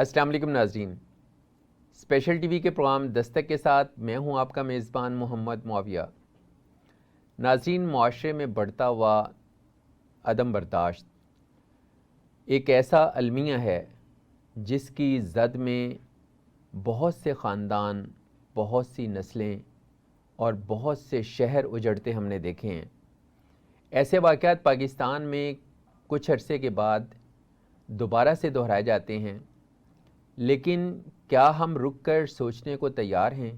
السلام علیکم ناظرین، اسپیشل ٹی وی کے پروگرام دستک کے ساتھ میں ہوں آپ کا میزبان محمد معاویہ۔ ناظرین، معاشرے میں بڑھتا ہوا عدم برداشت ایک ایسا المیہ ہے جس کی زد میں بہت سے خاندان، بہت سی نسلیں اور بہت سے شہر اجڑتے ہم نے دیکھے ہیں۔ ایسے واقعات پاکستان میں کچھ عرصے کے بعد دوبارہ سے دہرائے جاتے ہیں، لیکن کیا ہم رک کر سوچنے کو تیار ہیں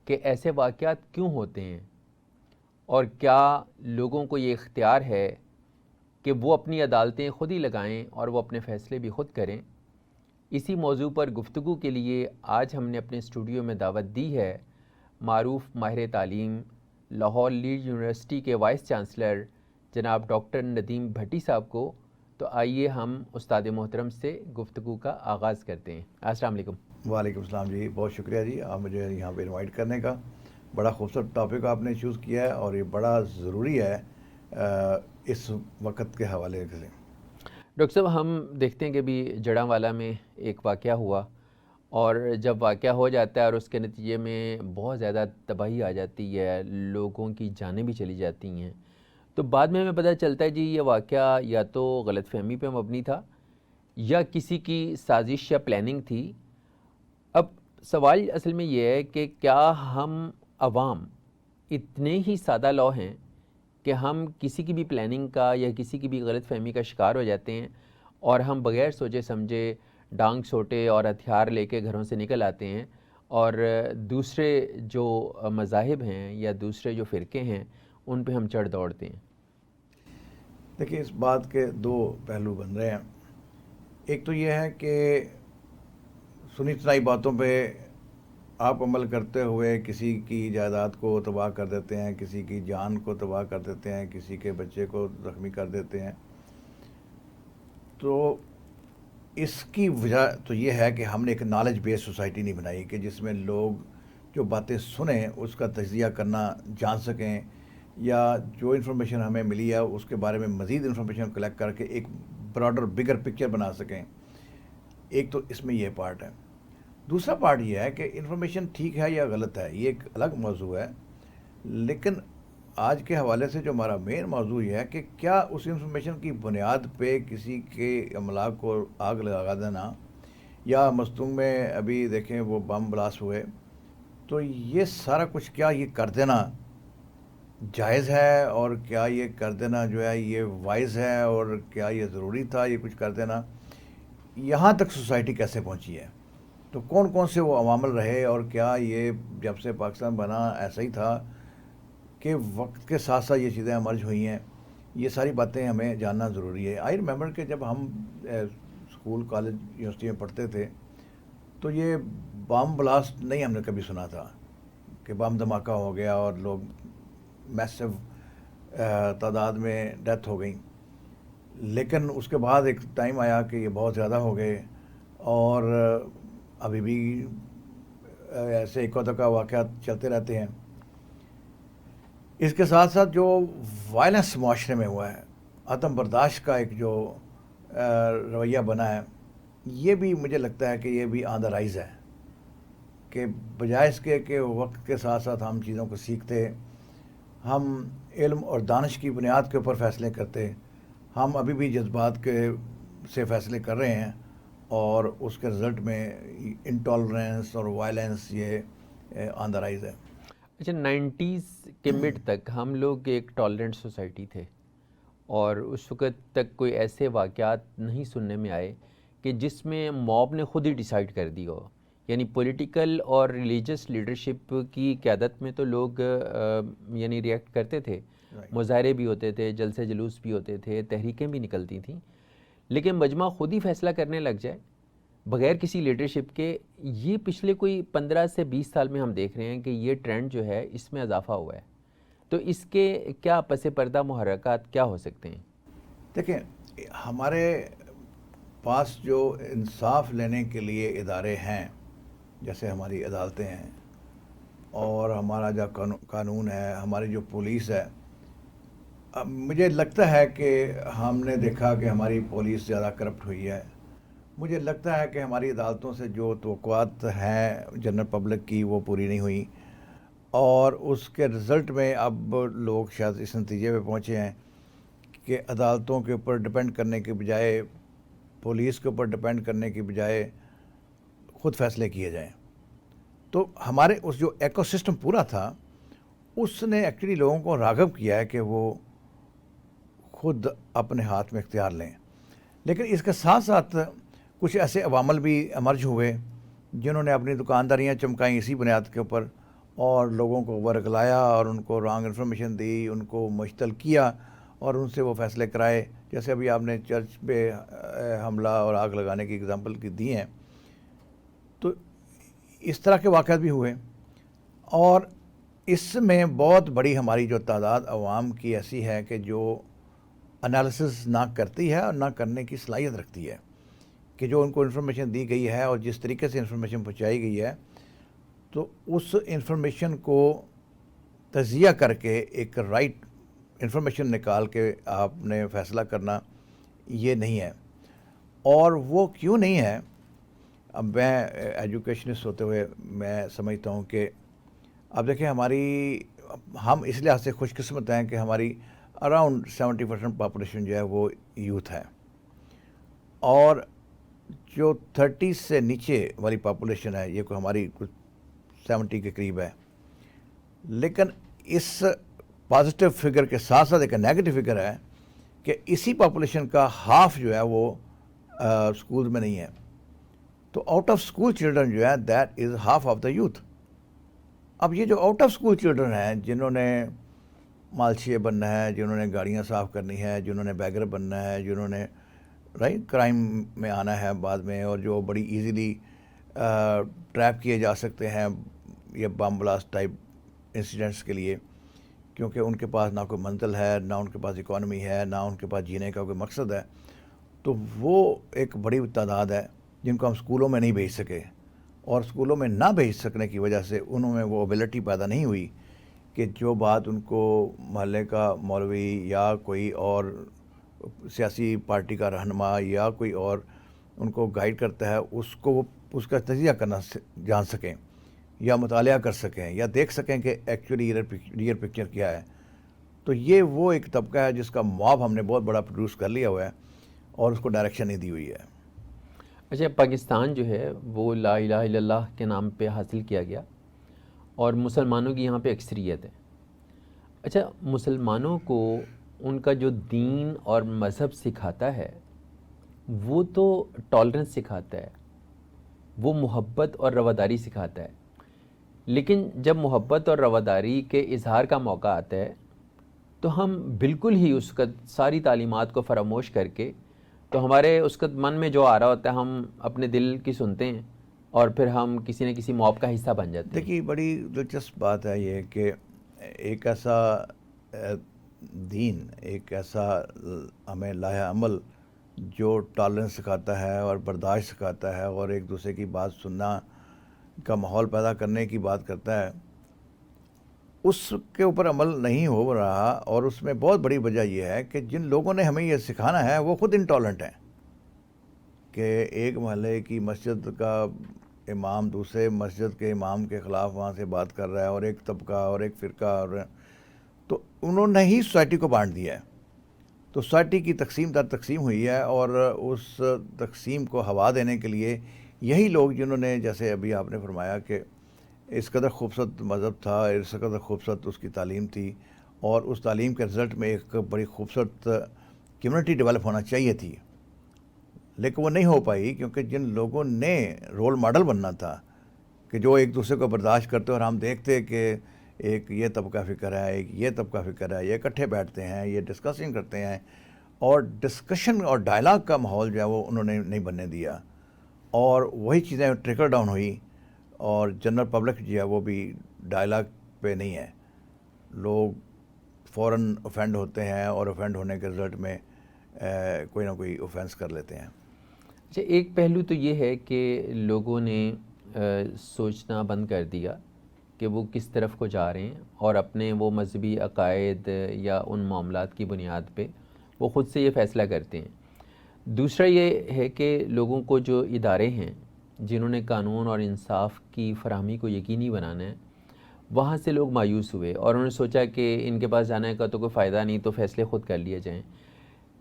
کہ ایسے واقعات کیوں ہوتے ہیں، اور کیا لوگوں کو یہ اختیار ہے کہ وہ اپنی عدالتیں خود ہی لگائیں اور وہ اپنے فیصلے بھی خود کریں؟ اسی موضوع پر گفتگو کے لیے آج ہم نے اپنے اسٹوڈیو میں دعوت دی ہے معروف ماہر تعلیم، لاہور لیڈ یونیورسٹی کے وائس چانسلر جناب ڈاکٹر ندیم بھٹی صاحب کو۔ تو آئیے ہم استاد محترم سے گفتگو کا آغاز کرتے ہیں۔ السلام علیکم۔ وعلیکم السلام جی، بہت شکریہ جی آپ مجھے یہاں پہ انوائٹ کرنے کا۔ بڑا خوبصورت ٹاپک آپ نے چوز کیا ہے اور یہ بڑا ضروری ہے اس وقت کے حوالے سے۔ ڈاکٹر صاحب، ہم دیکھتے ہیں کہ بھی جڑاں میں ایک واقعہ ہوا، اور جب واقعہ ہو جاتا ہے اور اس کے نتیجے میں بہت زیادہ تباہی آ جاتی ہے، لوگوں کی جانیں بھی چلی جاتی ہیں، تو بعد میں ہمیں پتہ چلتا ہے جی یہ واقعہ یا تو غلط فہمی پہ مبنی تھا یا کسی کی سازش یا پلاننگ تھی۔ اب سوال اصل میں یہ ہے کہ کیا ہم عوام اتنے ہی سادہ لو ہیں کہ ہم کسی کی بھی پلاننگ کا یا کسی کی بھی غلط فہمی کا شکار ہو جاتے ہیں اور ہم بغیر سوچے سمجھے ڈانگ سوٹے اور ہتھیار لے کے گھروں سے نکل آتے ہیں، اور دوسرے جو مذاہب ہیں یا دوسرے جو فرقے ہیں ان پہ ہم چڑھ دوڑتے ہیں؟ دیکھیں، اس بات کے دو پہلو بن رہے ہیں۔ ایک تو یہ ہے کہ سنی سنائی باتوں پہ آپ عمل کرتے ہوئے کسی کی جائیداد کو تباہ کر دیتے ہیں، کسی کی جان کو تباہ کر دیتے ہیں، کسی کے بچے کو زخمی کر دیتے ہیں۔ تو اس کی وجہ تو یہ ہے کہ ہم نے ایک نالج بیس سوسائٹی نہیں بنائی کہ جس میں لوگ جو باتیں سنیں اس کا تجزیہ کرنا جان سکیں، یا جو انفارمیشن ہمیں ملی ہے اس کے بارے میں مزید انفارمیشن کلیکٹ کر کے ایک براڈر بگر پکچر بنا سکیں۔ ایک تو اس میں یہ پارٹ ہے۔ دوسرا پارٹ یہ ہے کہ انفارمیشن ٹھیک ہے یا غلط ہے، یہ ایک الگ موضوع ہے، لیکن آج کے حوالے سے جو ہمارا مین موضوع یہ ہے کہ کیا اس انفارمیشن کی بنیاد پہ کسی کے املاک کو آگ لگا دینا، یا مستونگ میں ابھی دیکھیں وہ بم بلاسٹ ہوئے، تو یہ سارا کچھ کیا یہ کر دینا جائز ہے، اور کیا یہ کر دینا جو ہے یہ وائز ہے، اور کیا یہ ضروری تھا یہ کچھ کر دینا؟ یہاں تک سوسائٹی کیسے پہنچی ہے؟ تو کون کون سے وہ عوامل رہے، اور کیا یہ جب سے پاکستان بنا ایسا ہی تھا کہ وقت کے ساتھ ساتھ یہ چیزیں امرج ہوئی ہیں؟ یہ ساری باتیں ہمیں جاننا ضروری ہے۔ آئی ریممبر کہ جب ہم اسکول کالج یونیورسٹی میں پڑھتے تھے تو یہ بم بلاسٹ نہیں ہم نے کبھی سنا تھا کہ بم دھماکہ ہو گیا اور لوگ میسو تعداد میں ڈیتھ ہو گئی، لیکن اس کے بعد ایک ٹائم آیا کہ یہ بہت زیادہ ہو گئے، اور ابھی بھی ایسے ایک دکا واقعات چلتے رہتے ہیں۔ اس کے ساتھ ساتھ جو وائلنس معاشرے میں ہوا ہے، عدم برداشت کا ایک جو رویہ بنا ہے، یہ بھی مجھے لگتا ہے کہ یہ بھی آن دا رائز ہے، کہ بجائے اس کے کہ وقت کے ساتھ ساتھ ہم چیزوں کو سیکھتے، ہم علم اور دانش کی بنیاد کے اوپر فیصلے کرتے، ہم ابھی بھی جذبات کے سے فیصلے کر رہے ہیں، اور اس کے رزلٹ میں انٹالرنس اور وائلنس یہ آن دا رائز ہے۔ اچھا، 90s کے مڈ تک ہم لوگ ایک ٹالرنٹ سوسائٹی تھے، اور اس وقت تک کوئی ایسے واقعات نہیں سننے میں آئے کہ جس میں موب نے خود ہی ڈیسائیڈ کر دی ہو، یعنی پولیٹیکل اور ریلیجس لیڈرشپ کی قیادت میں تو لوگ یعنی ریئیکٹ کرتے تھے، مظاہرے بھی ہوتے تھے، جلسے جلوس بھی ہوتے تھے، تحریکیں بھی نکلتی تھیں، لیکن مجمع خود ہی فیصلہ کرنے لگ جائے بغیر کسی لیڈرشپ کے، یہ پچھلے کوئی 15 سے 20 سال میں ہم دیکھ رہے ہیں کہ یہ ٹرینڈ جو ہے اس میں اضافہ ہوا ہے۔ تو اس کے کیا پس پردہ محرکات کیا ہو سکتے ہیں؟ دیکھیں، ہمارے پاس جو انصاف لینے کے لیے ادارے ہیں، جیسے ہماری عدالتیں ہیں، اور ہمارا جو قانون ہے، ہماری جو پولیس ہے، مجھے لگتا ہے کہ ہم نے دیکھا کہ ہماری پولیس زیادہ کرپٹ ہوئی ہے، مجھے لگتا ہے کہ ہماری عدالتوں سے جو توقعات ہیں جنرل پبلک کی وہ پوری نہیں ہوئی، اور اس کے رزلٹ میں اب لوگ شاید اس نتیجے پہ پہنچے ہیں کہ عدالتوں کے اوپر ڈپینڈ کرنے کے بجائے، پولیس کے اوپر ڈپینڈ کرنے کی بجائے خود فیصلے کیے جائیں۔ تو ہمارے اس جو ایکو سسٹم پورا تھا اس نے ایکچولی لوگوں کو راغب کیا ہے کہ وہ خود اپنے ہاتھ میں اختیار لیں، لیکن اس کے ساتھ ساتھ کچھ ایسے عوامل بھی ایمرج ہوئے جنہوں نے اپنی دکانداریاں چمکائیں اسی بنیاد کے اوپر، اور لوگوں کو ورگلایا اور ان کو رانگ انفارمیشن دی، ان کو مشتل کیا اور ان سے وہ فیصلے کرائے، جیسے ابھی آپ نے چرچ پہ حملہ اور آگ لگانے کی اگزامپل کی دی ہیں۔ تو اس طرح کے واقعات بھی ہوئے، اور اس میں بہت بڑی ہماری جو تعداد عوام کی ایسی ہے کہ جو انالیسس نہ کرتی ہے اور نہ کرنے کی صلاحیت رکھتی ہے، کہ جو ان کو انفارمیشن دی گئی ہے اور جس طریقے سے انفارمیشن پہنچائی گئی ہے تو اس انفارمیشن کو تجزیہ کر کے ایک رائٹ انفارمیشن نکال کے آپ نے فیصلہ کرنا، یہ نہیں ہے۔ اور وہ کیوں نہیں ہے؟ اب میں ایجوکیشنسٹ ہوتے ہوئے میں سمجھتا ہوں کہ اب دیکھیں ہم اس لحاظ سے خوش قسمت ہیں کہ ہماری اراؤنڈ 70% پاپولیشن جو ہے وہ یوتھ ہے، اور جو 30 سے نیچے والی پاپولیشن ہے یہ کوئی ہماری کچھ 70 کے قریب ہے۔ لیکن اس پازیٹیو فگر کے ساتھ ساتھ ایک نیگیٹو فگر ہے کہ اسی پاپولیشن کا ہاف جو ہے وہ اسکول میں نہیں ہے۔ تو آؤٹ آف اسکول چلڈرن جو ہے that is half of the youth. اب یہ جو آؤٹ آف اسکول چلڈرن ہیں جنہوں نے مالشیے بننا ہے، جنہوں نے گاڑیاں صاف کرنی ہے، جنہوں نے بیگر بننا ہے، جنہوں نے کرائم میں آنا ہے بعد میں، اور جو بڑی ایزیلی ٹریپ کیے جا سکتے ہیں یہ بم بلاسٹ ٹائپ انسیڈنٹس کے لیے، کیونکہ ان کے پاس نہ کوئی منزل ہے، نہ ان کے پاس اکانومی ہے، نہ ان کے پاس جینے کا کوئی مقصد ہے۔ تو وہ ایک بڑی تعداد ہے جن کو ہم اسکولوں میں نہیں بھیج سکے، اور اسکولوں میں نہ بھیج سکنے کی وجہ سے انہوں میں وہ ایبلٹی پیدا نہیں ہوئی کہ جو بات ان کو محلے کا مولوی یا کوئی اور سیاسی پارٹی کا رہنما یا کوئی اور ان کو گائیڈ کرتا ہے اس کو وہ اس کا تجزیہ کرنا جان سکیں، یا مطالعہ کر سکیں، یا دیکھ سکیں کہ ایکچولی ریئر پکچر کیا ہے۔ تو یہ وہ ایک طبقہ ہے جس کا مواب ہم نے بہت بڑا پروڈیوس کر لیا ہوا ہے اور اس کو ڈائریکشن نہیں دی ہوئی ہے۔ اچھا، پاکستان جو ہے وہ لا الہ الا اللہ کے نام پہ حاصل کیا گیا، اور مسلمانوں کی یہاں پہ اکثریت ہے۔ اچھا، مسلمانوں کو ان کا جو دین اور مذہب سکھاتا ہے وہ تو ٹالرنس سکھاتا ہے، وہ محبت اور رواداری سکھاتا ہے، لیکن جب محبت اور رواداری کے اظہار کا موقع آتا ہے تو ہم بالکل ہی اس کا ساری تعلیمات کو فراموش کر کے، تو ہمارے اس کا من میں جو آ رہا ہوتا ہے ہم اپنے دل کی سنتے ہیں، اور پھر ہم کسی نہ کسی موب کا حصہ بن جاتے ہیں۔ دیکھیے، بڑی دلچسپ بات ہے یہ کہ ایک ایسا دین، ایک ایسا ہمیں لایا عمل جو ٹالرنس سکھاتا ہے اور برداشت سکھاتا ہے اور ایک دوسرے کی بات سننا کا ماحول پیدا کرنے کی بات کرتا ہے، اس کے اوپر عمل نہیں ہو رہا، اور اس میں بہت بڑی وجہ یہ ہے کہ جن لوگوں نے ہمیں یہ سکھانا ہے وہ خود انٹالرنٹ ہیں، کہ ایک محلے کی مسجد کا امام دوسرے مسجد کے امام کے خلاف وہاں سے بات کر رہا ہے، اور ایک طبقہ اور ایک فرقہ، اور تو انہوں نے ہی سوسائٹی کو بانٹ دیا ہے۔ تو سوسائٹی کی تقسیم در تقسیم ہوئی ہے، اور اس تقسیم کو ہوا دینے کے لیے یہی لوگ جنہوں نے، جیسے ابھی آپ نے فرمایا کہ اس قدر خوبصورت مذہب تھا، اس قدر خوبصورت اس کی تعلیم تھی، اور اس تعلیم کے رزلٹ میں ایک بڑی خوبصورت کمیونٹی ڈیولپ ہونا چاہیے تھی، لیکن وہ نہیں ہو پائی، کیونکہ جن لوگوں نے رول ماڈل بننا تھا کہ جو ایک دوسرے کو برداشت کرتے، اور ہم دیکھتے کہ ایک یہ طبقہ فکر ہے، ایک یہ طبقہ فکر ہے، یہ اکٹھے بیٹھتے ہیں، یہ ڈسکشن کرتے ہیں، اور ڈسکشن اور ڈائلاگ کا ماحول جو ہے وہ انہوں نے نہیں بننے دیا، اور وہی چیزیں ٹریکل ڈاؤن ہوئی، اور جنرل پبلک جو ہے وہ بھی ڈائلاگ پہ نہیں ہے، لوگ فوراً اوفینڈ ہوتے ہیں، اور اوفینڈ ہونے کے رزلٹ میں کوئی نہ کوئی اوفینس کر لیتے ہیں۔ اچھا، ایک پہلو تو یہ ہے کہ لوگوں نے سوچنا بند کر دیا کہ وہ کس طرف کو جا رہے ہیں، اور اپنے وہ مذہبی عقائد یا ان معاملات کی بنیاد پہ وہ خود سے یہ فیصلہ کرتے ہیں۔ دوسرا یہ ہے کہ لوگوں کو جو ادارے ہیں جنہوں نے قانون اور انصاف کی فراہمی کو یقینی بنانا ہے، وہاں سے لوگ مایوس ہوئے اور انہوں نے سوچا کہ ان کے پاس جانے کا تو کوئی فائدہ نہیں، تو فیصلے خود کر لیے جائیں.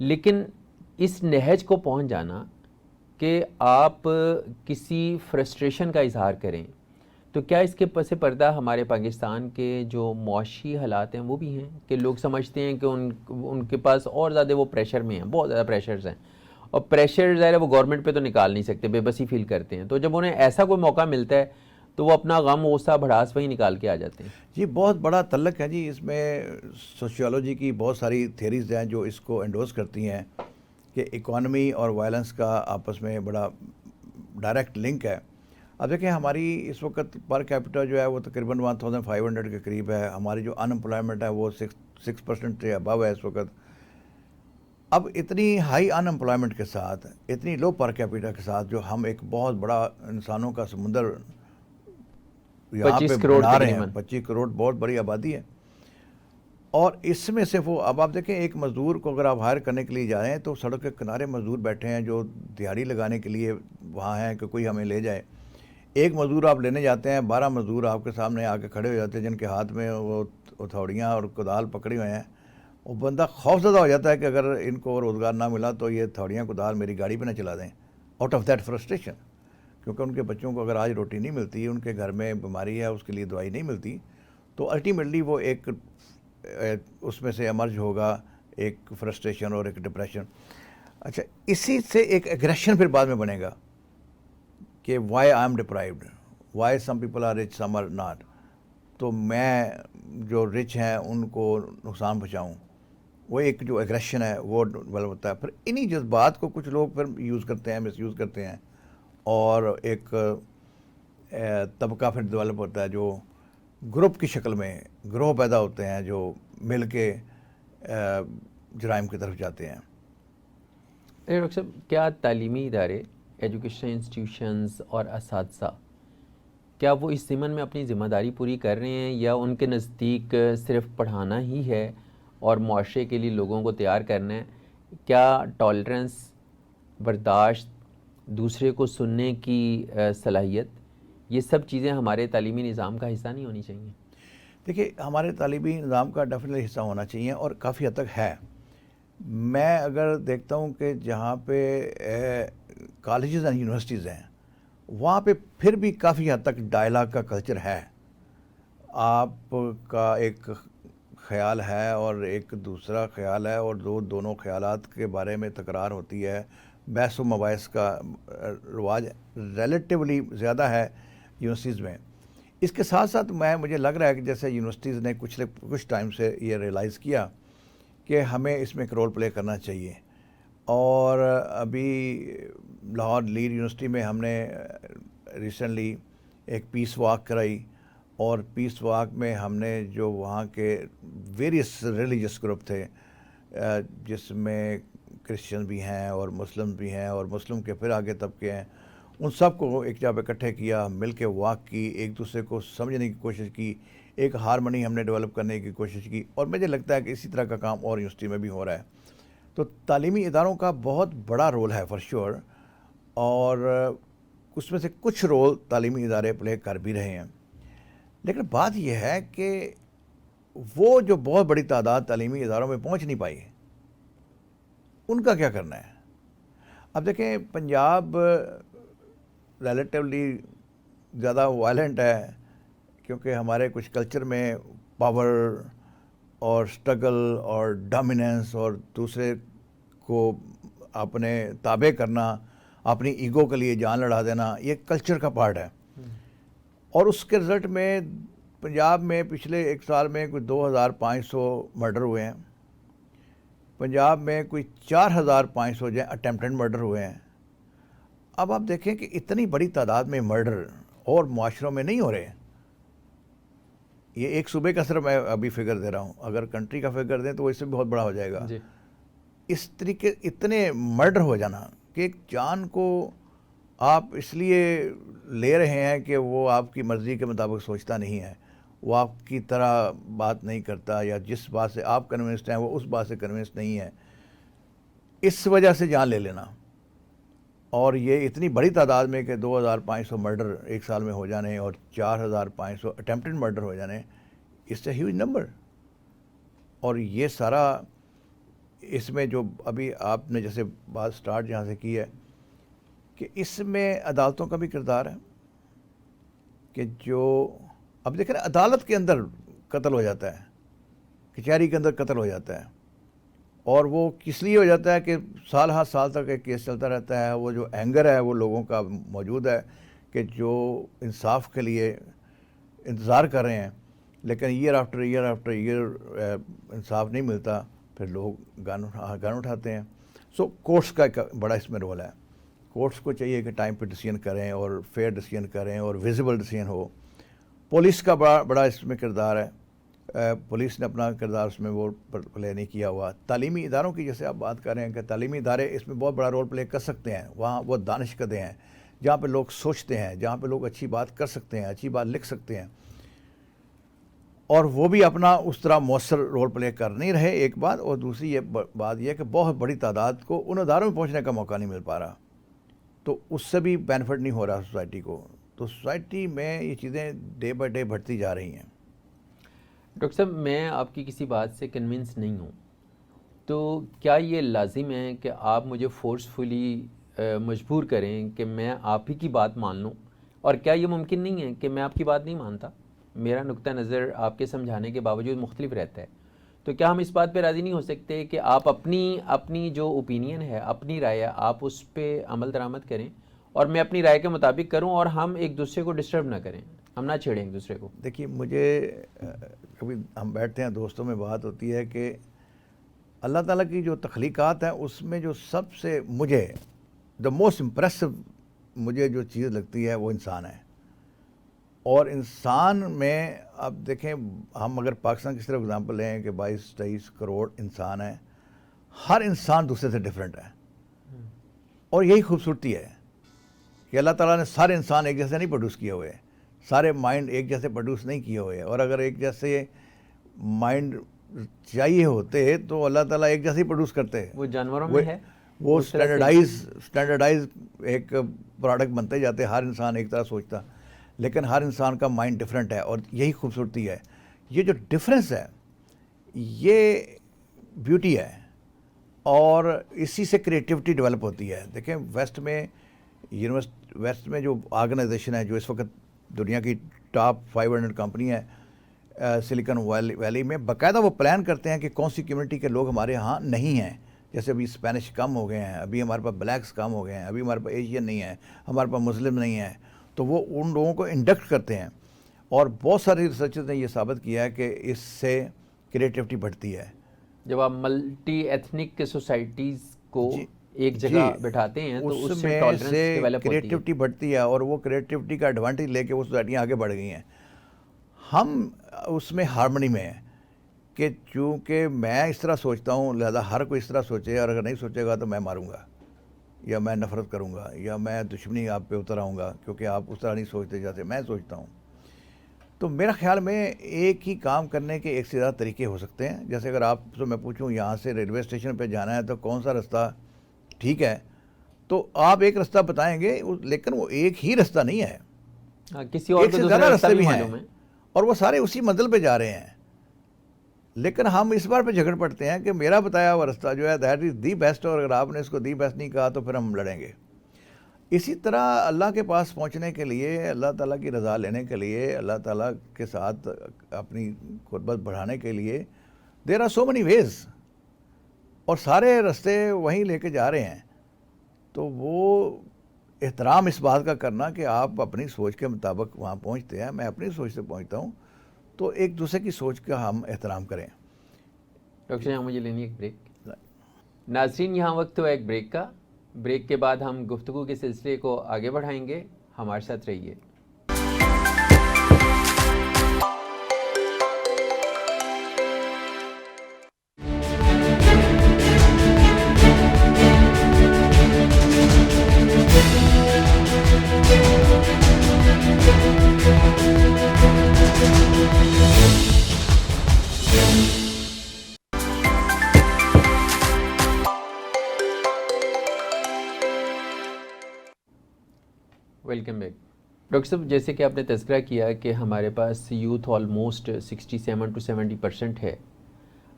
لیکن اس نہج کو پہنچ جانا کہ آپ کسی فرسٹریشن کا اظہار کریں، تو کیا اس کے پس پردہ ہمارے پاکستان کے جو معاشی حالات ہیں وہ بھی ہیں کہ لوگ سمجھتے ہیں کہ ان کے پاس اور زیادہ وہ پریشر میں ہیں، بہت زیادہ پریشرز ہیں، اور پریشر ظاہر ہے وہ گورنمنٹ پہ تو نکال نہیں سکتے، بے بسی فیل کرتے ہیں، تو جب انہیں ایسا کوئی موقع ملتا ہے تو وہ اپنا غم غصہ بھڑاس وہی نکال کے آ جاتے ہیں. جی بہت بڑا تعلق ہے جی اس میں. سوشیولوجی کی بہت ساری تھیریز ہیں جو اس کو انڈورس کرتی ہیں کہ اکانومی اور وائلنس کا آپس میں بڑا ڈائریکٹ لنک ہے. اب دیکھیں ہماری اس وقت پر کیپٹا جو ہے وہ تقریباً 1500 کے قریب ہے. ہماری جو ان امپلائمنٹ ہے وہ 6% سے ابو ہے اس وقت. اب اتنی ہائی ان امپلائمنٹ کے ساتھ، اتنی لو پر کیپٹا کے ساتھ، جو ہم ایک بہت بڑا انسانوں کا سمندر یہاں پہ 25 کروڑ بنا رہے ہیں. تقریباً 25 کروڑ بہت بڑی آبادی ہے. اور اس میں سے وہ اب آپ دیکھیں ایک مزدور کو اگر آپ ہائر کرنے کے لیے جا رہے ہیں تو سڑک کے کنارے مزدور بیٹھے ہیں جو دیہڑی لگانے کے لیے وہاں ہیں کہ کوئی ہمیں لے جائے. ایک مزدور آپ لینے جاتے ہیں، 12 مزدور آپ کے سامنے آ کے کھڑے ہو جاتے ہیں جن کے ہاتھ میں وہ ہتھوڑیاں اور کدال پکڑے ہوئے ہیں. وہ بندہ خوف زدہ ہو جاتا ہے کہ اگر ان کو روزگار نہ ملا تو یہ ہتھوڑیاں کدال میری گاڑی پہ نہ چلا دیں، آؤٹ آف دیٹ فرسٹریشن. کیونکہ ان کے بچوں کو اگر آج روٹی نہیں ملتی، ان کے گھر میں بیماری ہے، اس کے لیے دوائی نہیں ملتی، تو الٹیمیٹلی وہ ایک اس میں سے ایمرج ہوگا ایک فرسٹریشن اور ایک ڈپریشن. اچھا، اسی سے ایک ایگریشن پھر بعد میں بنے گا کہ why I am deprived, why some people are rich some are not. تو میں جو رچ ہیں ان کو نقصان پہنچاؤں. وہ ایک جو ایگریشن ہے وہ ڈیولپ ہوتا ہے. پھر انہی جذبات کو کچھ لوگ پھر یوز کرتے ہیں، مس یوز کرتے ہیں، اور ایک طبقہ پھر ڈیولپ ہوتا ہے جو گروپ کی شکل میں گروہ پیدا ہوتے ہیں جو مل کے جرائم کی طرف جاتے ہیں. ڈاکٹر صاحب، کیا تعلیمی ادارے، ایجوکیشن انسٹیٹیوشنز اور اساتذہ، کیا وہ اس ضمن میں اپنی ذمہ داری پوری کر رہے ہیں، یا ان کے نزدیک صرف پڑھانا ہی ہے اور معاشرے کے لیے لوگوں کو تیار کرنا ہے؟ کیا ٹالرنس، برداشت، دوسرے کو سننے کی صلاحیت، یہ سب چیزیں ہمارے تعلیمی نظام کا حصہ نہیں ہونی چاہیے؟ دیکھیے ہمارے تعلیمی نظام کا ڈیفینیٹلی حصہ ہونا چاہیے اور کافی حد تک ہے. میں اگر دیکھتا ہوں کہ جہاں پہ کالجز اینڈ یونیورسٹیز ہیں وہاں پہ پھر بھی کافی حد تک ڈائلاگ کا کلچر ہے. آپ کا ایک خیال ہے اور ایک دوسرا خیال ہے، اور دونوں خیالات کے بارے میں تکرار ہوتی ہے. بحث و مباحث کا رواج ریلیٹیولی زیادہ ہے یونیورسٹیز میں. اس کے ساتھ ساتھ مجھے لگ رہا ہے کہ جیسے یونیورسٹیز نے کچھ ٹائم سے یہ ریئلائز کیا کہ ہمیں اس میں ایک رول پلے کرنا چاہیے. اور ابھی لاہور لیڈ یونیورسٹی میں ہم نے ریسنٹلی ایک پیس واک کرائی، اور پیس واک میں ہم نے جو وہاں کے ویریس ریلیجس گروپ تھے جس میں کرسچن بھی ہیں اور مسلم بھی ہیں اور مسلم کے پھر آگے طبقے ہیں، ان سب کو ایک جگہ اکٹھے کیا، مل کے واک کی، ایک دوسرے کو سمجھنے کی کوشش کی، ایک ہارمنی ہم نے ڈیولپ کرنے کی کوشش کی. اور مجھے لگتا ہے کہ اسی طرح کا کام اور یونیورسٹی میں بھی ہو رہا ہے. تو تعلیمی اداروں کا بہت بڑا رول ہے فار شیور، اور اس میں سے کچھ رول تعلیمی ادارے پلے کر بھی رہے ہیں. لیکن بات یہ ہے کہ وہ جو بہت بڑی تعداد تعلیمی اداروں میں پہنچ نہیں پائی، ان کا کیا کرنا ہے؟ اب دیکھیں پنجاب ریلیٹیولی زیادہ وائلنٹ ہے کیونکہ ہمارے کچھ کلچر میں پاور اور سٹرگل اور ڈومیننس اور دوسرے کو اپنے تابع کرنا، اپنی ایگو کے لیے جان لڑا دینا، یہ کلچر کا پارٹ ہے. اور اس کے رزلٹ میں پنجاب میں پچھلے ایک سال میں کوئی 2500 مرڈر ہوئے ہیں. پنجاب میں کوئی 4500 جو اٹیمپٹڈ مرڈر ہوئے ہیں. اب آپ دیکھیں کہ اتنی بڑی تعداد میں مرڈر اور معاشروں میں نہیں ہو رہے. یہ ایک صوبے کا صرف میں ابھی فگر دے رہا ہوں، اگر کنٹری کا فگر دیں تو وہ اس سے بہت بڑا ہو جائے گا. اس طریقے اتنے مرڈر ہو جانا کہ ایک جان کو آپ اس لیے لے رہے ہیں کہ وہ آپ کی مرضی کے مطابق سوچتا نہیں ہے، وہ آپ کی طرح بات نہیں کرتا، یا جس بات سے آپ کنونسڈ ہیں وہ اس بات سے کنونسڈ نہیں ہے. اس وجہ سے جان لے لینا، اور یہ اتنی بڑی تعداد میں کہ 2500 مرڈر ایک سال میں ہو جانے اور 4500 اٹیمپٹڈ مرڈر ہو جانے، اس سے ہیوج نمبر. اور یہ سارا اس میں جو ابھی آپ نے جیسے بات سٹارٹ یہاں سے کی ہے کہ اس میں عدالتوں کا بھی کردار ہے کہ جو اب دیکھیں عدالت کے اندر قتل ہو جاتا ہے، کچہری کے اندر قتل ہو جاتا ہے، اور وہ کس لیے ہو جاتا ہے کہ سال ہر سال تک ایک کیس چلتا رہتا ہے. وہ جو اینگر ہے وہ لوگوں کا موجود ہے کہ جو انصاف کے لیے انتظار کر رہے ہیں، لیکن ایئر آفٹر ایئر انصاف نہیں ملتا، پھر لوگ گن اٹھاتے ہیں. سو کورٹس کا ایک بڑا اس میں رول ہے. کورٹس کو چاہیے کہ ٹائم پہ ڈیسیژن کریں اور فیئر ڈیسیژن کریں اور ویزیبل ڈیسیژن ہو. پولیس کا بڑا اس میں کردار ہے. پولیس نے اپنا کردار اس میں وہ پلے نہیں کیا ہوا. تعلیمی اداروں کی جیسے آپ بات کر رہے ہیں کہ تعلیمی ادارے اس میں بہت بڑا رول پلے کر سکتے ہیں. وہاں وہ دانش کدے ہیں جہاں پہ لوگ سوچتے ہیں، جہاں پہ لوگ اچھی بات کر سکتے ہیں، اچھی بات لکھ سکتے ہیں، اور وہ بھی اپنا اس طرح مؤثر رول پلے کر نہیں رہے، ایک بات. اور دوسری یہ بات یہ ہے کہ بہت بڑی تعداد کو ان اداروں میں پہنچنے کا موقع نہیں مل پا رہا، تو اس سے بھی بینیفٹ نہیں ہو رہا سوسائٹی کو. تو سوسائٹی میں یہ چیزیں ڈے بائی ڈے بڑھتی جا رہی ہیں. ڈاکٹر صاحب میں آپ کی کسی بات سے کنونس نہیں ہوں، تو کیا یہ لازم ہے کہ آپ مجھے فورسفلی مجبور کریں کہ میں آپ ہی کی بات مان لوں؟ اور کیا یہ ممکن نہیں ہے کہ میں آپ کی بات نہیں مانتا؟ میرا نقطہ نظر آپ کے سمجھانے کے باوجود مختلف رہتا ہے، تو کیا ہم اس بات پہ راضی نہیں ہو سکتے کہ آپ اپنی جو اوپینین ہے، اپنی رائے ہے، آپ اس پہ عمل درآمد کریں اور میں اپنی رائے کے مطابق کروں، اور ہم ایک دوسرے کو ڈسٹرب نہ کریں، ہم نہ چھیڑیں ایک دوسرے کو؟ دیکھیے مجھے کبھی ہم بیٹھتے ہیں دوستوں میں بات ہوتی ہے کہ اللہ تعالیٰ کی جو تخلیقات ہیں اس میں جو سب سے مجھے دا موسٹ امپریسو مجھے جو چیز لگتی ہے وہ انسان ہے. اور انسان میں اب دیکھیں ہم اگر پاکستان کی صرف اگزامپل لیں کہ 22-23 کروڑ انسان ہیں، ہر انسان دوسرے سے ڈفرینٹ ہے. اور یہی خوبصورتی ہے کہ اللہ تعالیٰ نے سارے انسان ایک جیسے نہیں پروڈیوس کیے ہوئے، سارے مائنڈ ایک جیسے پروڈیوس نہیں کیے ہوئے. اور اگر ایک جیسے مائنڈ چاہیے ہوتے تو اللہ تعالیٰ ایک جیسے ہی پروڈیوس کرتے. وہ جانوروں میں ہے، وہ اسٹینڈرڈائز ایک پروڈکٹ بنتے جاتے، ہر انسان ایک طرح سوچتا، لیکن ہر انسان کا مائنڈ ڈفرینٹ ہے. اور یہی خوبصورتی ہے. یہ جو ڈفرینس ہے یہ بیوٹی ہے، اور اسی سے کریٹیوٹی ڈیولپ ہوتی ہے. دیکھیں ویسٹ میں جو آرگنائزیشن ہے جو اس وقت دنیا کی ٹاپ 500 کمپنی ہے سلیکن ویلی میں، باقاعدہ وہ پلان کرتے ہیں کہ کون سی کمیونٹی کے لوگ ہمارے ہاں نہیں ہیں. جیسے ابھی اسپینش کم ہو گئے ہیں، ابھی ہمارے پاس بلیکس کم ہو گئے ہیں، ابھی ہمارے پاس ایشین نہیں ہے، ہمارے پاس مسلم نہیں ہے، تو وہ ان لوگوں کو انڈکٹ کرتے ہیں. اور بہت ساری ریسرچز نے یہ ثابت کیا ہے کہ اس سے کریٹیوٹی بڑھتی ہے. جب آپ ملٹی ایتھنک سوسائٹیز کو ایک جگہ بٹھاتے ہیں تو اس سے ٹالرنس ڈیولپ ہوتی ہے، کریٹیوٹی بڑھتی ہے، اور وہ کریٹیوٹی کا ایڈوانٹیج لے کے وہ سوسائٹیاں آگے بڑھ گئی ہیں. ہم اس میں ہارمنی میں ہیں کہ چونکہ میں اس طرح سوچتا ہوں لہذا ہر کوئی اس طرح سوچے، اور اگر نہیں سوچے گا تو میں ماروں گا یا میں نفرت کروں گا یا میں دشمنی آپ پہ اتر آؤں گا کیونکہ آپ اس طرح نہیں سوچتے جیسے میں سوچتا ہوں. تو میرا خیال میں ایک ہی کام کرنے کے ایک سے زیادہ طریقے ہو سکتے ہیں. جیسے اگر آپ سے میں پوچھوں یہاں سے ریلوے اسٹیشن پہ جانا ہے تو کون سا رستہ ٹھیک ہے، تو آپ ایک رستہ بتائیں گے، لیکن وہ ایک ہی رستہ نہیں ہے، کسی اور ایک سے زیادہ راستے بھی ہیں، اور وہ سارے اسی منزل پہ جا رہے ہیں. لیکن ہم اس بار پہ جھگڑ پڑتے ہیں کہ میرا بتایا ہوا رستہ جو ہے دیٹ از دی بیسٹ، اور اگر آپ نے اس کو دی بیسٹ نہیں کہا تو پھر ہم لڑیں گے. اسی طرح اللہ کے پاس پہنچنے کے لیے، اللہ تعالیٰ کی رضا لینے کے لیے، اللہ تعالیٰ کے ساتھ اپنی قربت بڑھانے کے لیے دیر آر سو مینی ویز، اور سارے رستے وہیں لے کے جا رہے ہیں. تو وہ احترام اس بات کا کرنا کہ آپ اپنی سوچ کے مطابق وہاں پہنچتے ہیں، میں اپنی سوچ سے پہنچتا ہوں، تو ایک دوسرے کی سوچ کا ہم احترام کریں. ڈاکٹر یہاں مجھے لینی ایک بریک. ناظرین یہاں وقت ہوا ایک بریک کا. بریک کے بعد ہم گفتگو کے سلسلے کو آگے بڑھائیں گے، ہمارے ساتھ رہیے. ویلکم بیک ڈاکٹر صاحب. جیسے کہ آپ نے تذکرہ کیا کہ ہمارے پاس یوتھ آلموسٹ 67 to 70% ہے.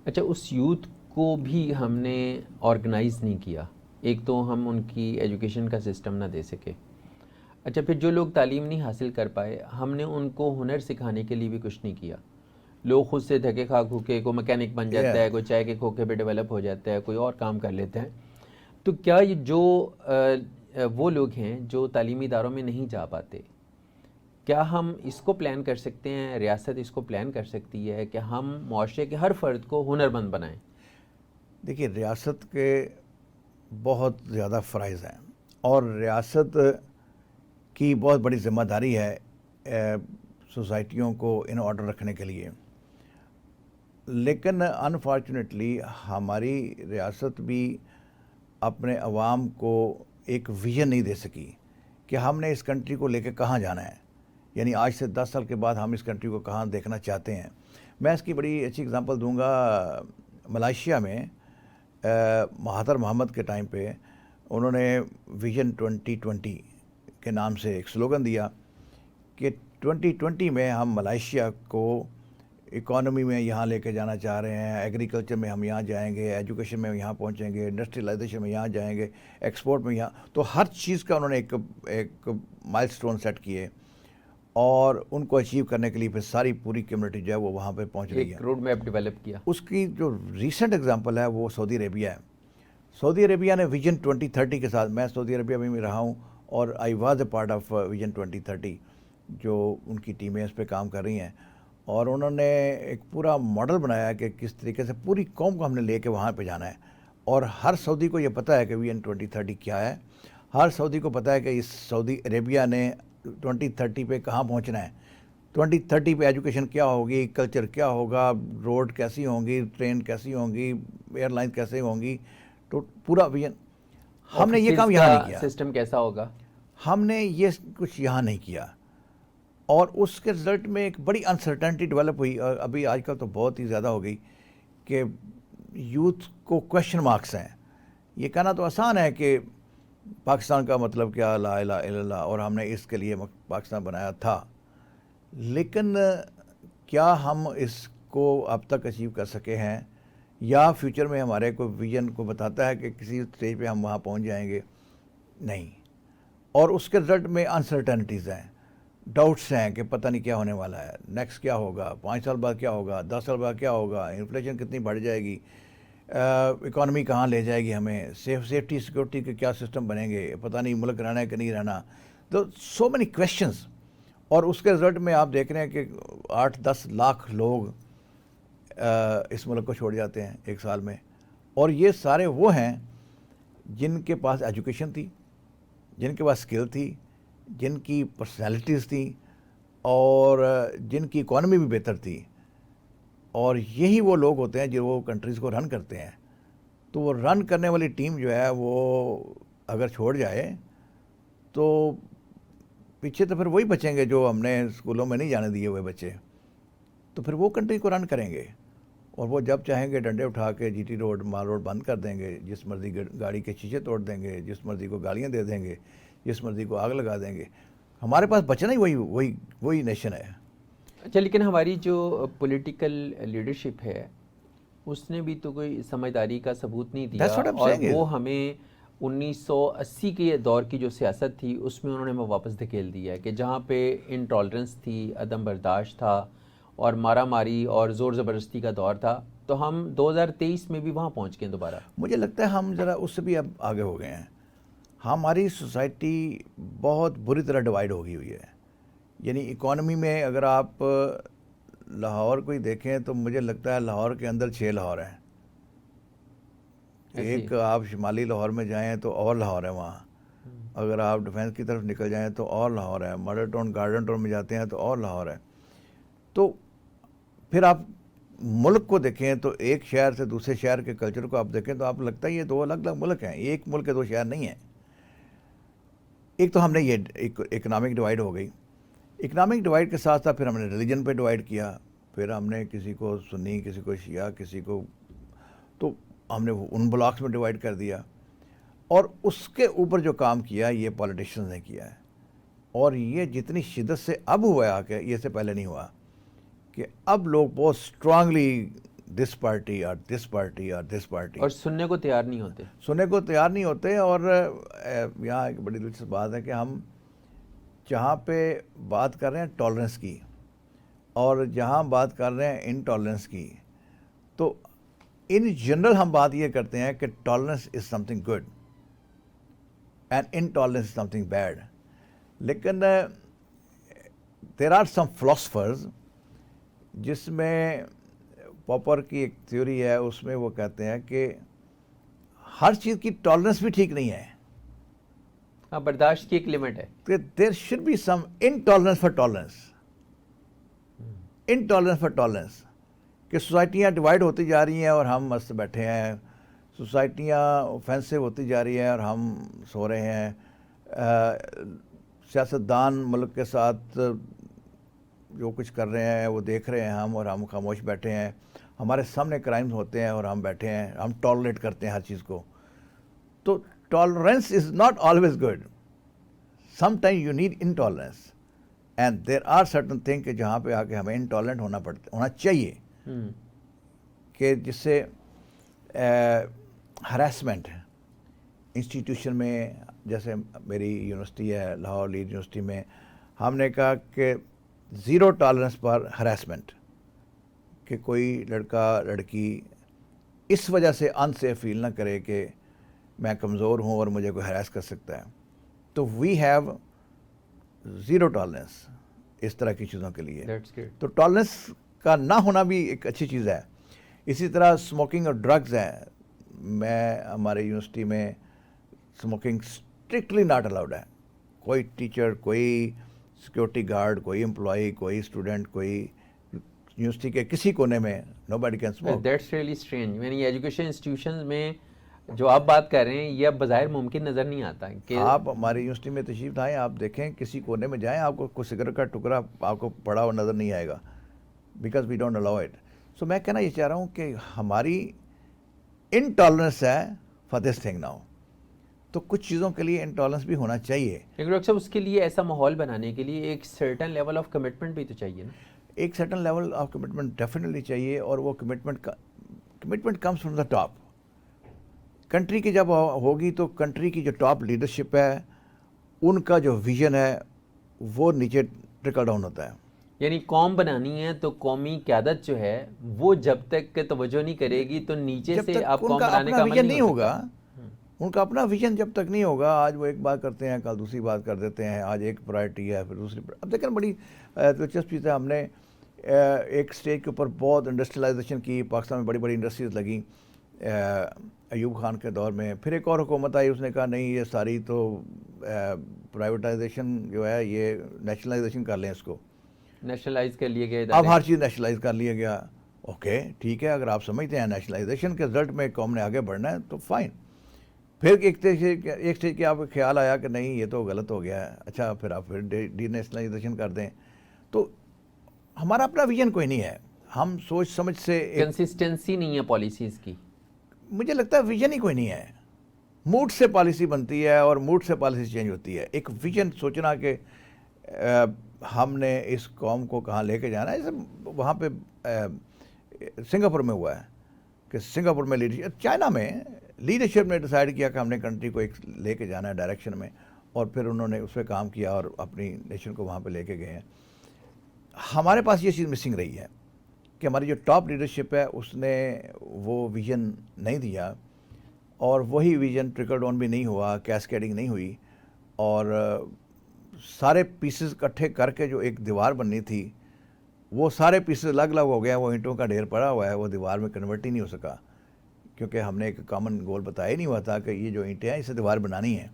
اچھا, اس یوتھ کو بھی ہم نے آرگنائز نہیں کیا. ایک تو ہم ان کی ایجوکیشن کا سسٹم نہ دے سکے. اچھا, پھر جو لوگ تعلیم نہیں حاصل کر پائے, ہم نے ان کو ہنر سکھانے کے لیے بھی کچھ نہیں کیا. لوگ خود سے دھکے کھا کھو کے کوئی میکینک بن جاتا ہے, کوئی چائے کے کھوکھے پہ ڈیولپ ہو جاتا ہے, کوئی اور کام کر لیتے ہیں. تو کیا یہ جو وہ لوگ ہیں جو تعلیمی اداروں میں نہیں جا پاتے, کیا ہم اس کو پلان کر سکتے ہیں, ریاست اس کو پلان کر سکتی ہے کہ ہم معاشرے کے ہر فرد کو ہنرمند بنائیں؟ دیکھیے, ریاست کے بہت زیادہ فرائض ہیں اور ریاست کی بہت بڑی ذمہ داری ہے سوسائٹیوں کو ان آرڈر رکھنے کے لیے. لیکن انفارچونیٹلی ہماری ریاست بھی اپنے عوام کو ایک ویژن نہیں دے سکی کہ ہم نے اس کنٹری کو لے کے کہاں جانا ہے. یعنی آج سے 10 سال کے بعد ہم اس کنٹری کو کہاں دیکھنا چاہتے ہیں. میں اس کی بڑی اچھی اگزامپل دوں گا. ملائیشیا میں مہاتر محمد کے ٹائم پہ انہوں نے ویژن 2020 کے نام سے ایک سلوگن دیا کہ 2020 میں ہم ملائیشیا کو اکانومی میں یہاں لے کے جانا چاہ رہے ہیں, ایگریکلچر میں ہم یہاں جائیں گے, ایجوکیشن میں یہاں پہنچیں گے, انڈسٹریلائزیشن میں یہاں جائیں گے, ایکسپورٹ میں یہاں. تو ہر چیز کا انہوں نے ایک مائل سٹون سیٹ کیے اور ان کو اچیو کرنے کے لیے پھر ساری پوری کمیونٹی جو ہے وہ وہاں پہ پہنچ رہی ہے. ایک روڈ میپ ڈیولپ کیا. اس کی جو ریسنٹ ایگزامپل ہے وہ سعودی عربیہ ہے. سعودی عربیہ نے ویژن 2030 کے ساتھ, میں سعودی عربیہ میں بھی رہا ہوں اور I was a part of vision 2030 جو ان کی ٹیمیں اس پہ کام کر رہی ہیں, اور انہوں نے ایک پورا ماڈل بنایا کہ کس طریقے سے پوری قوم کو ہم نے لے کے وہاں پہ جانا ہے. اور ہر سعودی کو یہ پتہ ہے کہ ویژن 2030 کیا ہے. ہر سعودی کو پتہ ہے کہ اس سعودی عربیہ نے 2030 پہ کہاں پہنچنا ہے. 2030 پہ ایجوکیشن کیا ہوگی, کلچر کیا ہوگا, روڈ کیسی ہوں گی, ٹرین کیسی ہوں گی, ایئر لائن کیسے ہوں گی, تو پورا ویژن. ہم نے یہ کام یہاں نہیں کیا. سسٹم کیسا ہوگا, ہم نے یہ کچھ یہاں نہیں کیا, اور اس کے رزلٹ میں ایک بڑی انسرٹنٹی ڈیولپ ہوئی. اور ابھی آج کل تو بہت ہی زیادہ ہو گئی کہ یوتھ کو کویشچن مارکس ہیں. یہ کہنا تو آسان ہے کہ پاکستان کا مطلب کیا, لا الہ الا اللہ, اور ہم نے اس کے لیے پاکستان بنایا تھا. لیکن کیا ہم اس کو اب تک اچیو کر سکے ہیں, یا فیوچر میں ہمارے کوئی ویژن کو بتاتا ہے کہ کسی اسٹیج پہ ہم وہاں پہنچ جائیں گے؟ نہیں. اور اس کے رزلٹ میں انسرٹنٹیز ہیں, ڈاؤٹس ہیں کہ پتہ نہیں کیا ہونے والا ہے, نیکسٹ کیا ہوگا, 5 سال بعد کیا ہوگا, 10 سال بعد کیا ہوگا, انفلیشن کتنی بڑھ جائے گی, اکانومی کہاں لے جائے گی ہمیں, سیفٹی سیکورٹی کے کیا سسٹم بنیں گے, پتہ نہیں ملک رہنا ہے کہ نہیں رہنا. تو سو مینی کویشچنز. اور اس کے رزلٹ میں آپ دیکھ رہے ہیں کہ 8-10 لاکھ لوگ اس ملک کو چھوڑ جاتے ہیں ایک سال میں. اور یہ سارے وہ ہیں جن کے پاس ایجوکیشن تھی, جن کے پاس اسکل تھی, جن کی پرسنالٹیز تھیں, اور جن کی اکانومی بھی بہتر تھی. اور یہی وہ لوگ ہوتے ہیں جو وہ کنٹریز کو رن کرتے ہیں. تو وہ رن کرنے والی ٹیم جو ہے وہ اگر چھوڑ جائے تو پیچھے تو پھر وہی بچیں گے جو ہم نے اسکولوں میں نہیں جانے دیے ہوئے بچے. تو پھر وہ کنٹری کو رن کریں گے, اور وہ جب چاہیں گے ڈنڈے اٹھا کے جی ٹی روڈ, مال روڈ بند کر دیں گے, جس مرضی گاڑی کے شیشے توڑ دیں گے, جس مرضی کو گالیاں دے دیں گے, جس مرضی کو آگ لگا دیں گے. ہمارے پاس بچنا ہی وہی نیشن ہے. اچھا, لیکن ہماری جو پولیٹیکل لیڈرشپ ہے اس نے بھی تو کوئی سمجھداری کا ثبوت نہیں دیا, اور وہ ہمیں 1980 کے دور کی جو سیاست تھی اس میں انہوں نے ہمیں واپس دھکیل دیا ہے کہ جہاں پہ انٹالرنس تھی, عدم برداشت تھا, اور مارا ماری اور زور زبردستی کا دور تھا. تو ہم 2023 میں بھی وہاں پہنچ گئے دوبارہ. مجھے لگتا ہے ہم ذرا اس سے بھی اب آگے ہو گئے ہیں. ہماری سوسائٹی بہت بری طرح ڈیوائیڈ ہو گئی ہوئی ہے. یعنی اکانومی میں اگر آپ لاہور کو ہی دیکھیں تو مجھے لگتا ہے لاہور کے اندر 6 لاہور ہیں. ایک آپ شمالی لاہور میں جائیں تو اور لاہور ہے وہاں, اگر آپ ڈیفینس کی طرف نکل جائیں تو اور لاہور ہے, ماڈل ٹاؤن گارڈن ٹاؤن میں جاتے ہیں تو اور لاہور ہے. تو پھر آپ ملک کو دیکھیں تو ایک شہر سے دوسرے شہر کے کلچر کو آپ دیکھیں تو آپ لگتا ہے یہ 2 الگ الگ ملک ہیں, ایک ملک کے 2 شہر نہیں ہیں. ایک تو ہم نے یہ اکنامک ڈیوائیڈ ہو گئی. اکنامک ڈیوائیڈ کے ساتھ ساتھ پھر ہم نے ریلیجن پہ ڈیوائیڈ کیا, پھر ہم نے کسی کو سنی, کسی کو شیعہ, کسی کو, تو ہم نے ان بلاکس میں ڈیوائیڈ کر دیا. اور اس کے اوپر جو کام کیا یہ پولیٹیشینز نے کیا ہے. اور یہ جتنی شدت سے اب ہوا ہے آ کے، یہ سے پہلے نہیں ہوا، کہ اب لوگ بہت اسٹرانگلی دس پارٹی اور دس پارٹی اور دس پارٹی اور سننے کو تیار نہیں ہوتے. سننے کو تیار نہیں ہوتے. اور یہاں ایک بڑی دلچسپ بات ہے کہ ہم جہاں پہ بات کر رہے ہیں ٹالرنس کی اور جہاں بات کر رہے ہیں انٹالرنس کی، تو ان جنرل ہم بات یہ کرتے ہیں کہ tolerance is something good and intolerance is something bad. لیکن دیر آر سم فلاسفرز جس میں پاپر کی ایک تھیوری ہے، اس میں وہ کہتے ہیں کہ ہر چیز کی ٹالرنس بھی ٹھیک نہیں ہے، ہاں برداشت کی ایک لمٹ ہے. کہ there should be some intolerance for tolerance, intolerance for tolerance, کہ سوسائٹیاں ڈیوائڈ ہوتی جا رہی ہیں اور ہم مست بیٹھے ہیں، سوسائٹیاں اوفینسو ہوتی جا رہی ہیں اور ہم سو رہے ہیں، سیاستدان ملک کے ساتھ جو کچھ کر رہے ہیں وہ دیکھ رہے ہیں ہم، اور ہم خاموش بیٹھے ہیں، ہمارے سامنے کرائمز ہوتے ہیں اور ہم بیٹھے ہیں، ہم ٹالریٹ کرتے ہیں ہر چیز کو. تو tolerance is not always good, some time you need intolerance and there are certain thing کہ جہاں پہ آ کے ہمیں انٹالرنٹ ہونا چاہیے، کہ جس سے ہراسمنٹ انسٹیٹیوشن میں، جیسے میری یونیورسٹی ہے لاہور لیڈ یونیورسٹی میں، ہم نے کہا کہ زیرو ٹالرنس پر ہراسمنٹ، کہ کوئی لڑکا لڑکی اس وجہ سے انسیف فیل نہ کرے کہ میں کمزور ہوں اور مجھے کوئی ہراس کر سکتا ہے. تو وی ہیو زیرو ٹالرنس اس طرح کی چیزوں کے لیے. تو ٹالرنس کا نہ ہونا بھی ایک اچھی چیز ہے. اسی طرح اسموکنگ اور ڈرگز ہیں. میں ہمارے یونیورسٹی میں اسموکنگ اسٹرکٹلی ناٹ الاؤڈ ہے. کوئی ٹیچر، کوئی سیکورٹی گارڈ، کوئی امپلائی، کوئی اسٹوڈنٹ، کوئی یونیورسٹی کے کسی کونے میں nobody can smoke. That's really strange. یعنی ایجوکیشن انسٹیٹیوشنز میں جو آپ بات کر رہے ہیں یہ اب بظاہر ممکن نظر نہیں آتا کہ آپ ہماری یونیورسٹی میں تشریف لائیں، آپ دیکھیں کسی کونے میں جائیں، آپ کو کوئی سگریٹ کا ٹکڑا آپ کو پڑا ہوا نظر نہیں آئے گا، because we don't allow it. So میں کہنا یہ چاہ رہا ہوں کہ ہماری انٹالرنس ہے فار دس تھنگ ناؤ. تو کچھ چیزوں کے لیے انٹالرنس بھی ہونا چاہیے. لیکن ڈاکٹر صاحب اس کے لیے ایسا ماحول بنانے کے لیے ایک سرٹن لیول آف کمٹمنٹ بھی تو چاہیے نا. ایک certain level of commitment definitely چاہیے، اور وہ commitment comes from the top. Country کی جب ہوگی تو کنٹری کی جو ٹاپ لیڈرشپ ہے ان کا جو ویژن ہے وہ نیچے ٹرکل ڈاؤن ہوتا ہے. یعنی قوم بنانی ہے تو قومی قیادت جو ہے وہ جب تک توجہ نہیں کرے گی تو نیچے جب سے تک آپ ان قوم کا بنانے اپنا کا عمل ویژن نہیں ہوگا، ہوگا. ان کا اپنا ویژن جب تک نہیں ہوگا، آج وہ ایک بات کرتے ہیں کل دوسری بات کر دیتے ہیں، آج ایک پرائرٹی ہے پھر دوسری. اب دیکھیں بڑی دلچسپ چیز ہے، ہم نے ایک اسٹیج کے اوپر بہت انڈسٹریلائزیشن کی، پاکستان میں بڑی بڑی انڈسٹریز لگیں ایوب خان کے دور میں. پھر ایک اور حکومت آئی، اس نے کہا نہیں یہ ساری تو پرائیویٹائزیشن جو ہے یہ نیشنلائزیشن کر لیں اس کو. نیشنلائز کر لیے گئے اب ہر چیز نیشنلائز کر لیا گیا. اوکے ٹھیک ہے، اگر آپ سمجھتے ہیں نیشنلائزیشن کے رزلٹ میں قوم نے آگے بڑھنا ہے تو فائن. پھر ایک اسٹیج کے آپ کو خیال آیا کہ نہیں یہ تو غلط ہو گیا ہے، اچھا پھر آپ پھر ڈی نیشنلائزیشن کر دیں. تو ہمارا اپنا ویژن کوئی نہیں ہے، ہم سوچ سمجھ سے کنسسٹنسی نہیں ہے پالیسیز کی. مجھے لگتا ہے ویژن ہی کوئی نہیں ہے. موڈ سے پالیسی بنتی ہے اور موڈ سے پالیسی چینج ہوتی ہے. ایک ویژن سوچنا کہ ہم نے اس قوم کو کہاں لے کے جانا ہے، جیسے وہاں پہ سنگاپور میں ہوا ہے کہ سنگاپور میں لیڈرشپ، چائنا میں لیڈرشپ نے ڈیسائیڈ کیا کہ ہم نے کنٹری کو ایک لے کے جانا ہے ڈائریکشن میں، اور پھر انہوں نے اس پہ کام کیا اور اپنی نیشن کو وہاں پہ لے کے گئے ہیں. ہمارے پاس یہ چیز مسنگ رہی ہے کہ ہماری جو ٹاپ لیڈرشپ ہے اس نے وہ ویژن نہیں دیا، اور وہی ویژن ٹرکل ڈاؤن بھی نہیں ہوا، کیسکیڈنگ نہیں ہوئی، اور سارے پیسز اکٹھے کر کے جو ایک دیوار بننی تھی وہ سارے پیسز الگ الگ ہو گیا، وہ اینٹوں کا ڈھیر پڑا ہوا ہے، وہ دیوار میں کنورٹ ہی نہیں ہو سکا، کیونکہ ہم نے ایک کامن گول بتایا ہی نہیں ہوا تھا کہ یہ جو اینٹیں ہیں اسے دیوار بنانی ہے.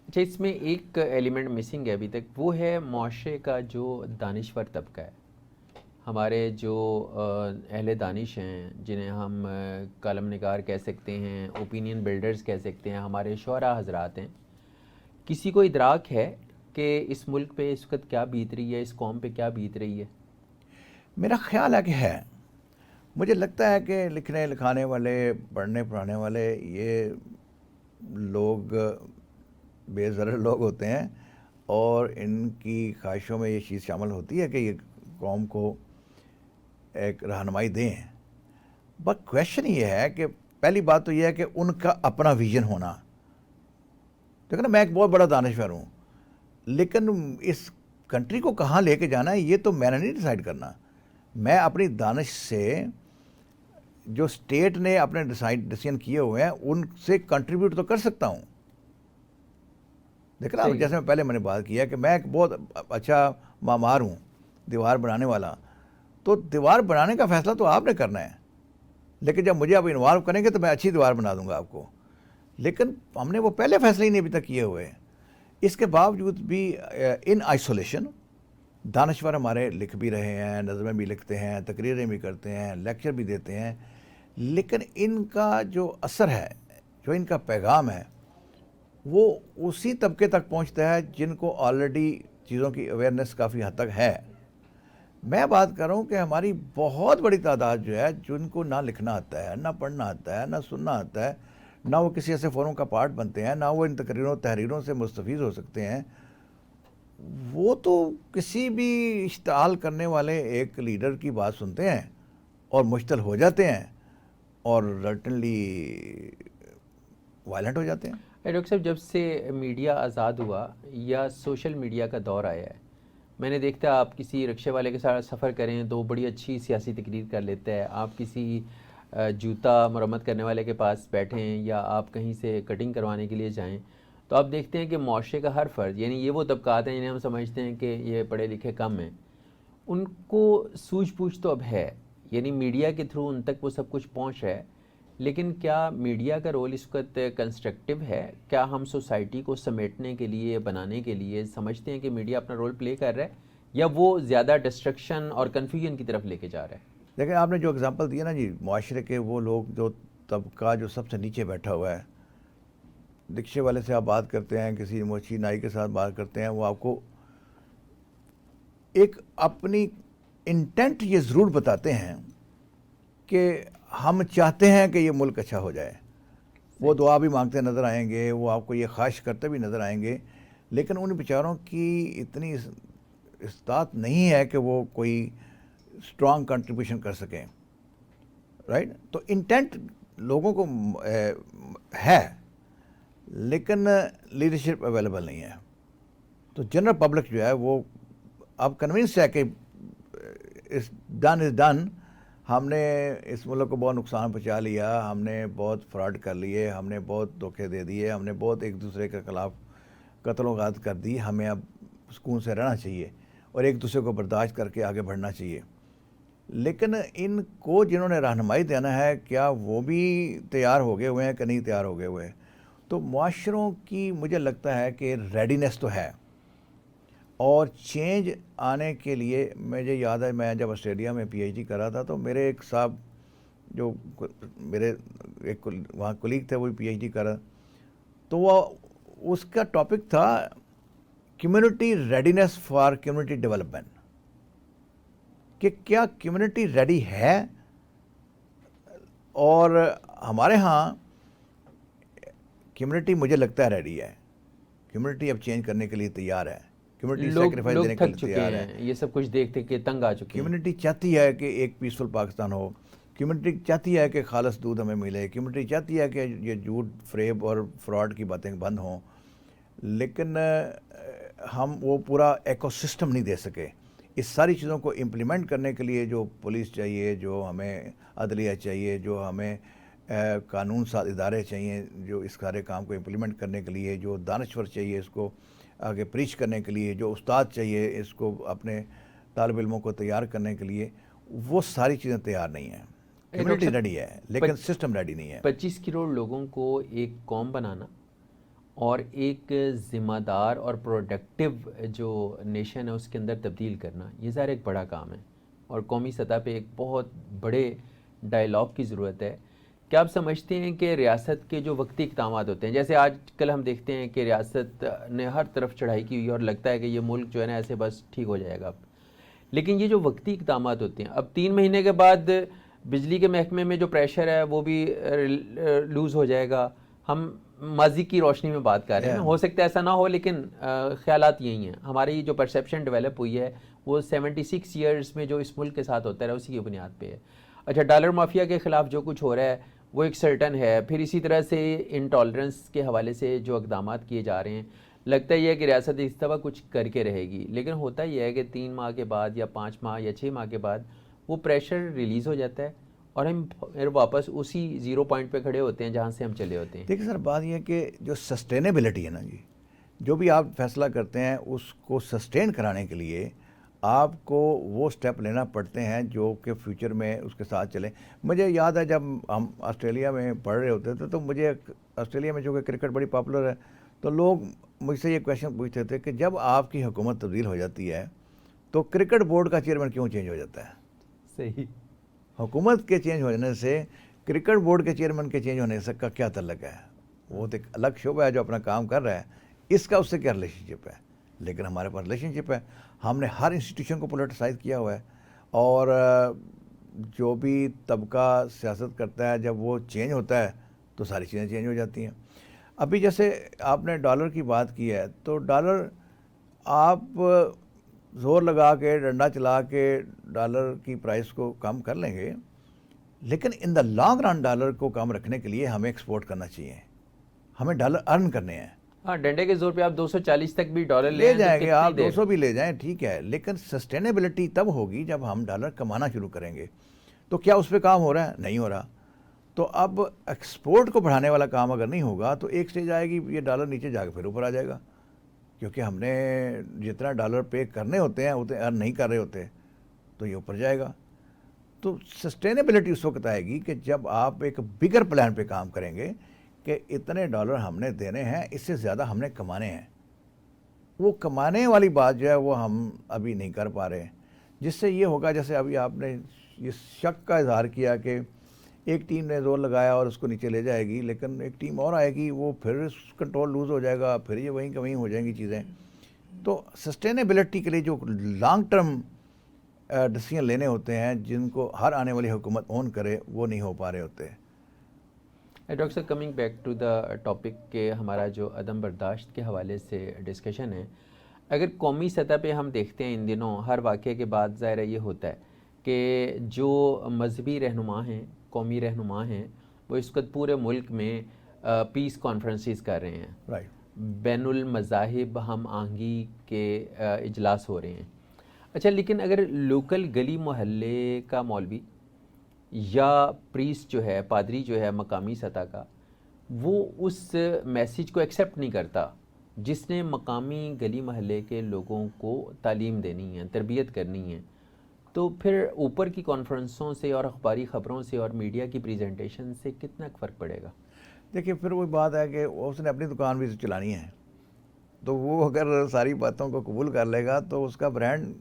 اچھا اس میں ایک ایلیمنٹ مسنگ ہے ابھی تک، وہ ہے معاشرے کا جو دانشور طبقہ ہے. ہمارے جو اہل دانش ہیں جنہیں ہم کالم نگار کہہ سکتے ہیں، اوپینین بلڈرز کہہ سکتے ہیں، ہمارے شعراء حضرات ہیں، کسی کو ادراک ہے کہ اس ملک پہ اس وقت کیا بیت رہی ہے، اس قوم پہ کیا بیت رہی ہے؟ میرا خیال ہے کہ ہے. مجھے لگتا ہے کہ لکھنے لکھانے والے، پڑھنے پڑھانے والے یہ لوگ بے ضرر لوگ ہوتے ہیں، اور ان کی خواہشوں میں یہ چیز شامل ہوتی ہے کہ یہ قوم کو ایک رہنمائی دیں. بٹ کویشچن یہ ہے کہ پہلی بات تو یہ ہے کہ ان کا اپنا ویژن ہونا. دیکھو نا, میں ایک بہت بڑا دانشور ہوں, لیکن اس کنٹری کو کہاں لے کے جانا ہے یہ تو میں نے نہیں ڈیسائیڈ کرنا. میں اپنی دانش سے جو اسٹیٹ نے اپنے ڈیسیژن کیے ہوئے ہیں ان سے کنٹریبیوٹ تو کر سکتا ہوں. دیکھ نا, جیسے میں نے بات کیا کہ میں ایک بہت اچھا معمار ہوں, دیوار بنانے والا, تو دیوار بنانے کا فیصلہ تو آپ نے کرنا ہے, لیکن جب مجھے آپ انوالو کریں گے تو میں اچھی دیوار بنا دوں گا آپ کو. لیکن ہم نے وہ پہلے فیصلے ہی نہیں ابھی تک کیے ہوئے. اس کے باوجود بھی ان آئسولیشن دانشور ہمارے لکھ بھی رہے ہیں, نظمیں بھی لکھتے ہیں, تقریریں بھی کرتے ہیں, لیکچر بھی دیتے ہیں, لیکن ان کا جو اثر ہے, جو ان کا پیغام ہے, وہ اسی طبقے تک پہنچتا ہے جن کو آلریڈی چیزوں کی اویئرنیس کافی حد تک ہے. میں بات کر رہا ہوں کہ ہماری بہت بڑی تعداد جو ہے جن کو نہ لکھنا آتا ہے, نہ پڑھنا آتا ہے, نہ سننا آتا ہے, نہ وہ کسی ایسے فورم کا پارٹ بنتے ہیں, نہ وہ ان تقریروں تحریروں سے مستفید ہو سکتے ہیں, وہ تو کسی بھی اشتعال کرنے والے ایک لیڈر کی بات سنتے ہیں اور مشتعل ہو جاتے ہیں اور رٹنلی وائلنٹ ہو جاتے ہیں. ڈاکٹر صاحب, جب سے میڈیا آزاد ہوا یا سوشل میڈیا کا دور آیا ہے, میں نے دیکھتا آپ کسی رکشے والے کے ساتھ سفر کریں تو بڑی اچھی سیاسی تقریر کر لیتا ہے. آپ کسی جوتا مرمت کرنے والے کے پاس بیٹھیں یا آپ کہیں سے کٹنگ کروانے کے لیے جائیں تو آپ دیکھتے ہیں کہ معاشرے کا ہر فرد, یعنی یہ وہ طبقات ہیں جنہیں ہم سمجھتے ہیں کہ یہ پڑھے لکھے کم ہیں, ان کو سوجھ بوجھ تو اب ہے, یعنی میڈیا کے تھرو ان تک وہ سب کچھ پہنچ رہا ہے. لیکن کیا میڈیا کا رول اس وقت کنسٹرکٹیو ہے؟ کیا ہم سوسائٹی کو سمیٹنے کے لیے, بنانے کے لیے سمجھتے ہیں کہ میڈیا اپنا رول پلے کر رہا ہے, یا وہ زیادہ ڈسٹرکشن اور کنفیوژن کی طرف لے کے جا رہا ہے؟ لیکن آپ نے جو اگزامپل دیا نا جی, معاشرے کے وہ لوگ جو طبقہ جو سب سے نیچے بیٹھا ہوا ہے, رکشے والے سے آپ بات کرتے ہیں, کسی موچی نائی کے ساتھ بات کرتے ہیں, وہ آپ کو ایک اپنی انٹینٹ یہ ضرور بتاتے ہیں کہ ہم چاہتے ہیں کہ یہ ملک اچھا ہو جائے. وہ دعا بھی مانگتے نظر آئیں گے, وہ آپ کو یہ خواہش کرتے بھی نظر آئیں گے, لیکن ان بیچاروں کی اتنی استطاعت نہیں ہے کہ وہ کوئی اسٹرانگ کنٹریبیوشن کر سکیں. رائٹ, تو انٹینٹ لوگوں کو ہے, لیکن لیڈرشپ اویلیبل نہیں ہے. تو جنرل پبلک جو ہے وہ اب کنونس ہے کہ ڈن از ڈن, ہم نے اس ملک کو بہت نقصان پہنچا لیا, ہم نے بہت فراڈ کر لیے, ہم نے بہت دھوکے دے دیے, ہم نے بہت ایک دوسرے کے خلاف قتل و غارت کر دی, ہمیں اب سکون سے رہنا چاہیے اور ایک دوسرے کو برداشت کر کے آگے بڑھنا چاہیے. لیکن ان کو جنہوں نے رہنمائی دینا ہے, کیا وہ بھی تیار ہو گئے ہوئے ہیں کہ نہیں تیار ہو گئے ہوئے ہیں؟ تو معاشروں کی مجھے لگتا ہے کہ ریڈینس تو ہے, اور چینج آنے کے لیے مجھے یاد ہے میں جب آسٹریلیا میں پی ایچ ڈی کر رہا تھا تو میرے ایک صاحب جو میرے ایک وہاں کولیگ تھے, وہ پی ایچ ڈی کر رہا, تو وہ اس کا ٹاپک تھا community readiness for community development, کہ کیا کمیونٹی ریڈی ہے. اور ہمارے ہاں کمیونٹی مجھے لگتا ہے ریڈی ہے, کمیونٹی اب چینج کرنے کے لیے تیار ہے, کمیونٹی سیکریفائس دینے کے لیے تیار ہے. یہ سب کچھ دیکھتے کہ تنگ آ چکے ہیں. کمیونٹی چاہتی ہے کہ ایک پیسفل پاکستان ہو, کمیونٹی چاہتی ہے کہ خالص دودھ ہمیں ملے, کمیونٹی چاہتی ہے کہ یہ جھوٹ فریب اور فراڈ کی باتیں بند ہوں, لیکن ہم وہ پورا ایکو سسٹم نہیں دے سکے. اس ساری چیزوں کو امپلیمنٹ کرنے کے لیے جو پولیس چاہیے, جو ہمیں عدلیہ چاہیے, جو ہمیں قانون ساز ادارے چاہیے, جو اس سارے کام کو امپلیمنٹ کرنے کے لیے, جو دانشور چاہیے اس کو آگے پریچ کرنے کے لیے, جو استاد چاہیے اس کو اپنے طالب علموں کو تیار کرنے کے لیے, وہ ساری چیزیں تیار نہیں ہیں. کمیونٹی ریڈی ہے لیکن سسٹم ریڈی نہیں ہے. 25 کروڑ لوگوں کو ایک قوم بنانا اور ایک ذمہ دار اور پروڈکٹیو جو نیشن ہے اس کے اندر تبدیل کرنا, یہ ظاہر ایک بڑا کام ہے اور قومی سطح پہ ایک بہت بڑے ڈائلاگ کی ضرورت ہے. کیا آپ سمجھتے ہیں کہ ریاست کے جو وقتی اقدامات ہوتے ہیں, جیسے آج کل ہم دیکھتے ہیں کہ ریاست نے ہر طرف چڑھائی کی ہوئی اور لگتا ہے کہ یہ ملک جو ہے نا ایسے بس ٹھیک ہو جائے گا اب, لیکن یہ جو وقتی اقدامات ہوتے ہیں, اب 3 مہینے کے بعد بجلی کے محکمے میں جو پریشر ہے وہ بھی لوز ہو جائے گا, ہم ماضی کی روشنی میں بات کر رہے ہیں. ہو سکتا ہے ایسا نہ ہو, لیکن خیالات یہی ہیں. ہماری جو پرسیپشن ڈیولپ ہوئی ہے وہ 76 ایئرس میں جو اس ملک کے ساتھ ہوتا ہے اسی کی بنیاد پہ ہے. اچھا, ڈالر مافیا کے خلاف جو کچھ ہو رہا ہے وہ ایک سرٹن ہے. پھر اسی طرح سے انٹالرنس کے حوالے سے جو اقدامات کیے جا رہے ہیں, لگتا یہ ہے کہ ریاست اس دفعہ کچھ کر کے رہے گی, لیکن ہوتا یہ ہے کہ 3 ماہ کے بعد یا 5 ماہ یا 6 ماہ کے بعد وہ پریشر ریلیز ہو جاتا ہے اور ہم پھر واپس اسی زیرو پوائنٹ پہ کھڑے ہوتے ہیں جہاں سے ہم چلے ہوتے ہیں. دیکھیں سر, بات یہ ہے کہ جو سسٹینیبلٹی ہے نا جی, جو بھی آپ فیصلہ کرتے ہیں اس کو سسٹین کرانے کے لیے آپ کو وہ سٹیپ لینا پڑتے ہیں جو کہ فیوچر میں اس کے ساتھ چلیں. مجھے یاد ہے جب ہم آسٹریلیا میں پڑھ رہے ہوتے تھے تو مجھے آسٹریلیا میں جو کہ کرکٹ بڑی پاپولر ہے, تو لوگ مجھ سے یہ کویشچن پوچھتے تھے کہ جب آپ کی حکومت تبدیل ہو جاتی ہے تو کرکٹ بورڈ کا چیئرمین کیوں چینج ہو جاتا ہے؟ صحیح. حکومت کے چینج ہونے سے کرکٹ بورڈ کے چیئرمین کے چینج ہونے سے کا کیا تعلق ہے؟ وہ تو ایک الگ شعبہ ہے جو اپنا کام کر رہا ہے, اس کا اس سے کیا ریلیشن شپ ہے؟ لیکن ہمارے پاس ریلیشن شپ ہے. ہم نے ہر انسٹیٹیوشن کو پولیٹیسائز کیا ہوا ہے, اور جو بھی طبقہ سیاست کرتا ہے جب وہ چینج ہوتا ہے تو ساری چیزیں چینج ہو جاتی ہیں. ابھی جیسے آپ نے ڈالر کی بات کی ہے, تو ڈالر آپ زور لگا کے ڈنڈا چلا کے ڈالر کی پرائس کو کم کر لیں گے, لیکن ان دا لانگ رن ڈالر کو کم رکھنے کے لیے ہمیں ایکسپورٹ کرنا چاہیے, ہمیں ڈالر ارن کرنے ہیں. ہاں, ڈنڈے کے زور پہ آپ 240 تک بھی ڈالر لے جائیں گے, آپ 200 بھی لے جائیں, ٹھیک ہے, لیکن سسٹینیبلٹی تب ہوگی جب ہم ڈالر کمانا شروع کریں گے. تو کیا اس پہ کام ہو رہا ہے؟ نہیں ہو رہا. تو اب ایکسپورٹ کو بڑھانے والا کام اگر نہیں ہوگا تو ایک سٹیج آئے گی یہ ڈالر نیچے جا کے پھر اوپر آ جائے گا, کیونکہ ہم نے جتنا ڈالر پے کرنے ہوتے ہیں اتنے ارن نہیں کر رہے ہوتے, تو یہ اوپر جائے گا. تو سسٹینیبلٹی اس وقت آئے گی کہ جب آپ ایک بگر پلان پہ کام کریں گے کہ اتنے ڈالر ہم نے دینے ہیں, اس سے زیادہ ہم نے کمانے ہیں. وہ کمانے والی بات جو ہے وہ ہم ابھی نہیں کر پا رہے, جس سے یہ ہوگا جیسے ابھی آپ نے یہ شک کا اظہار کیا کہ ایک ٹیم نے زور لگایا اور اس کو نیچے لے جائے گی, لیکن ایک ٹیم اور آئے گی وہ پھر کنٹرول لوز ہو جائے گا, پھر یہ وہیں کہ وہیں ہو جائیں گی چیزیں. تو سسٹینیبلٹی کے لیے جو لانگ ٹرم ڈیسیژن لینے ہوتے ہیں جن کو ہر آنے والی حکومت اون کرے, وہ نہیں ہو پا رہے ہوتے. ڈاکٹر صاحب, coming back to the topic کہ ہمارا جو عدم برداشت کے حوالے سے ڈسکشن ہے, اگر قومی سطح پہ ہم دیکھتے ہیں ان دنوں ہر واقعے کے بعد ظاہر یہ ہوتا ہے کہ جو مذہبی رہنما ہیں, قومی رہنما ہیں, وہ اس وقت پورے ملک میں پیس کانفرنسز کر رہے ہیں. رائٹ. بین المذاہب ہم آہنگی کے اجلاس ہو رہے ہیں. اچھا, لیکن اگر لوکل گلی محلے کا مولوی یا پریسٹ جو ہے, پادری جو ہے مقامی سطح کا, وہ اس میسیج کو ایکسیپٹ نہیں کرتا جس نے مقامی گلی محلے کے لوگوں کو تعلیم دینی ہے, تربیت کرنی ہے, تو پھر اوپر کی کانفرنسوں سے اور اخباری خبروں سے اور میڈیا کی پریزنٹیشن سے کتنا فرق پڑے گا؟ دیکھیے, پھر وہی بات ہے کہ اس نے اپنی دکان بھی چلانی ہے, تو وہ اگر ساری باتوں کو قبول کر لے گا تو اس کا برانڈ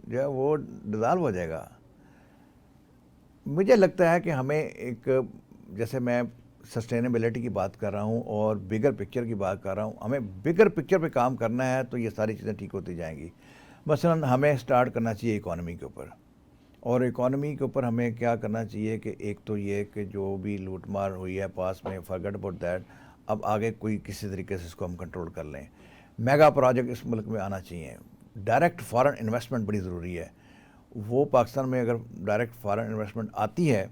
جو ہے وہ ڈیزالو ہو جائے گا. مجھے لگتا ہے کہ ہمیں ایک, جیسے میں سسٹینیبلٹی کی بات کر رہا ہوں اور بگر پکچر کی بات کر رہا ہوں, ہمیں بگر پکچر پہ کام کرنا ہے تو یہ ساری چیزیں ٹھیک ہوتی جائیں گی. مثلا ہمیں سٹارٹ کرنا چاہیے اکانومی کے اوپر, اور اکانومی کے اوپر ہمیں کیا کرنا چاہیے کہ ایک تو یہ کہ جو بھی لوٹ مار ہوئی ہے پاس میں, فارگیٹ اباؤٹ دیٹ, اب آگے کوئی کسی طریقے سے اس کو ہم کنٹرول کر لیں. میگا پروجیکٹ اس ملک میں آنا چاہیے. ڈائریکٹ فارن انویسٹمنٹ بڑی ضروری ہے. وہ پاکستان میں اگر ڈائریکٹ فارن انویسٹمنٹ آتی ہے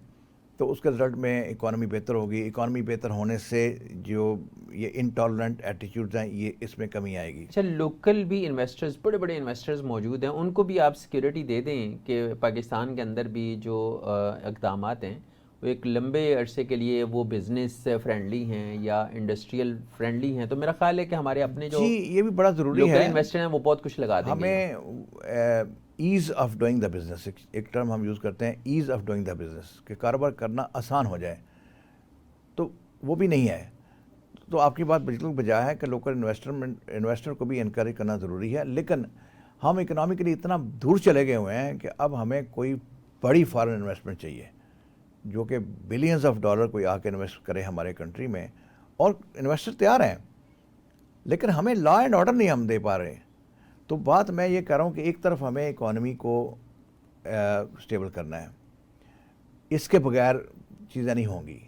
تو اس کے رزلٹ میں اکانومی بہتر ہوگی. اکانومی بہتر ہونے سے جو یہ انٹالرنٹ ایٹیٹیوڈز ہیں یہ اس میں کمی آئے گی. اچھا, لوکل بھی انویسٹرز, بڑے بڑے انویسٹرز موجود ہیں, ان کو بھی آپ سیکیورٹی دے دیں کہ پاکستان کے اندر بھی جو اقدامات ہیں وہ ایک لمبے عرصے کے لیے وہ بزنس فرینڈلی ہیں یا انڈسٹریل فرینڈلی ہیں, تو میرا خیال ہے کہ ہمارے اپنے جو جی یہ بھی بڑا ضروری لوکل ہے. انویسٹر ہیں وہ بہت کچھ لگا دیں گے. ہمیں as of doing the business, ایک ٹرم ہم یوز کرتے ہیں, as of doing the business, کہ کاروبار کرنا آسان ہو جائے, تو وہ بھی نہیں ہے. تو آپ کی بات بالکل بجا ہے کہ لوکل انویسٹر کو بھی انکریج کرنا ضروری ہے, لیکن ہم اکنامکلی اتنا دور چلے گئے ہوئے ہیں کہ اب ہمیں کوئی بڑی فارن انویسٹمنٹ چاہیے جو کہ بلینز آف ڈالر کوئی آ کے انویسٹ کرے ہمارے کنٹری میں, اور انویسٹر تیار ہیں, لیکن ہمیں لا اینڈ آرڈر نہیں ہم دے پا رہے. تو بات میں یہ کہہ رہا ہوں کہ ایک طرف ہمیں اکانومی کو اسٹیبل کرنا ہے, اس کے بغیر چیزیں نہیں ہوں گی.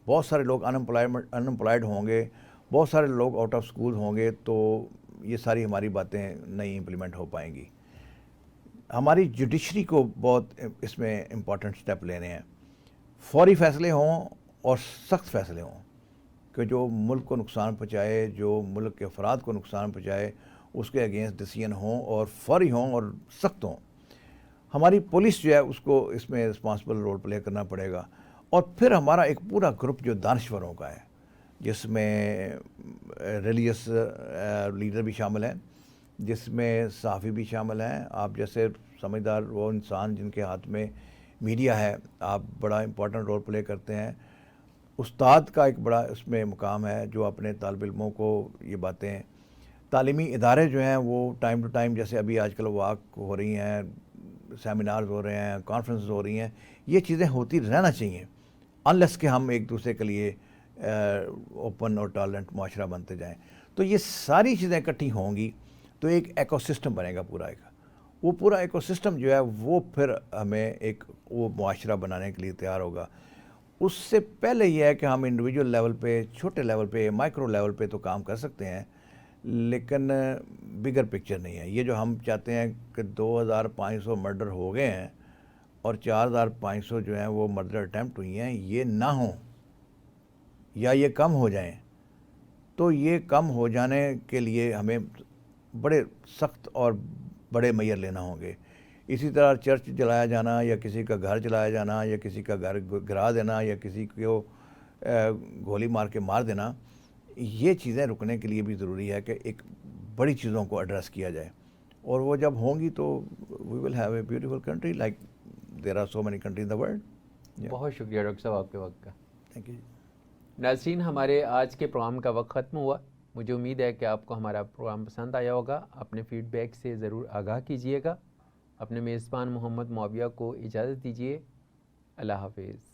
بہت سارے لوگ انمپلائڈ ہوں گے, بہت سارے لوگ آؤٹ آف اسکول ہوں گے تو یہ ساری ہماری باتیں نہیں امپلیمنٹ ہو پائیں گی. ہماری جوڈیشری کو بہت اس میں امپورٹنٹ سٹیپ لینے ہیں. فوری فیصلے ہوں اور سخت فیصلے ہوں کہ جو ملک کو نقصان پہنچائے, جو ملک کے افراد کو نقصان پہنچائے, اس کے اگینسٹ ڈیسیژن ہوں اور فوری ہوں اور سخت ہوں. ہماری پولیس جو ہے اس کو اس میں رسپانسبل رول پلے کرنا پڑے گا. اور پھر ہمارا ایک پورا گروپ جو دانشوروں کا ہے, جس میں ریلیجس لیڈر بھی شامل ہیں, جس میں صحافی بھی شامل ہیں. آپ جیسے سمجھدار وہ انسان جن کے ہاتھ میں میڈیا ہے, آپ بڑا امپورٹنٹ رول پلے کرتے ہیں. استاد کا ایک بڑا اس میں مقام ہے جو اپنے طالب علموں کو یہ باتیں, تعلیمی ادارے جو ہیں وہ ٹائم ٹو ٹائم, جیسے ابھی آج کل واک ہو رہی ہیں, سیمینارز ہو رہے ہیں, کانفرنسز ہو رہی ہیں, یہ چیزیں ہوتی رہنا چاہیے انلیس کہ ہم ایک دوسرے کے لیے اوپن اور ٹالرنٹ معاشرہ بنتے جائیں. تو یہ ساری چیزیں اکٹھی ہوں گی تو ایک ایکو سسٹم بنے گا پورا. وہ پورا ایکو سسٹم جو ہے وہ پھر ہمیں ایک وہ معاشرہ بنانے کے لیے تیار ہوگا. اس سے پہلے یہ ہے کہ ہم انڈیویجول لیول پہ, چھوٹے لیول پہ, مائکرو لیول پہ تو کام کر سکتے ہیں, لیکن بگر پکچر نہیں ہے. یہ جو ہم چاہتے ہیں کہ 2500 مرڈر ہو گئے ہیں اور 4500 جو ہیں وہ مرڈر اٹیمپٹ ہوئی ہیں, یہ نہ ہوں یا یہ کم ہو جائیں, تو یہ کم ہو جانے کے لیے ہمیں بڑے سخت اور بڑے میئر لینا ہوں گے. اسی طرح چرچ جلایا جانا یا کسی کا گھر جلایا جانا یا کسی کا گھر گرا دینا یا کسی کو گولی مار کے مار دینا, یہ چیزیں رکنے کے لیے بھی ضروری ہے کہ ایک بڑی چیزوں کو ایڈریس کیا جائے. اور وہ جب ہوں گی تو we will have a beautiful country like there are so many country in the world. بہت شکریہ ڈاکٹر صاحب آپ کے وقت کا. Thank you. ناظرین, ہمارے آج کے پروگرام کا وقت ختم ہوا. مجھے امید ہے کہ آپ کو ہمارا پروگرام پسند آیا ہوگا. اپنے فیڈ بیک سے ضرور آگاہ کیجیے گا. اپنے میزبان محمد معاویہ کو اجازت دیجیے. اللہ حافظ.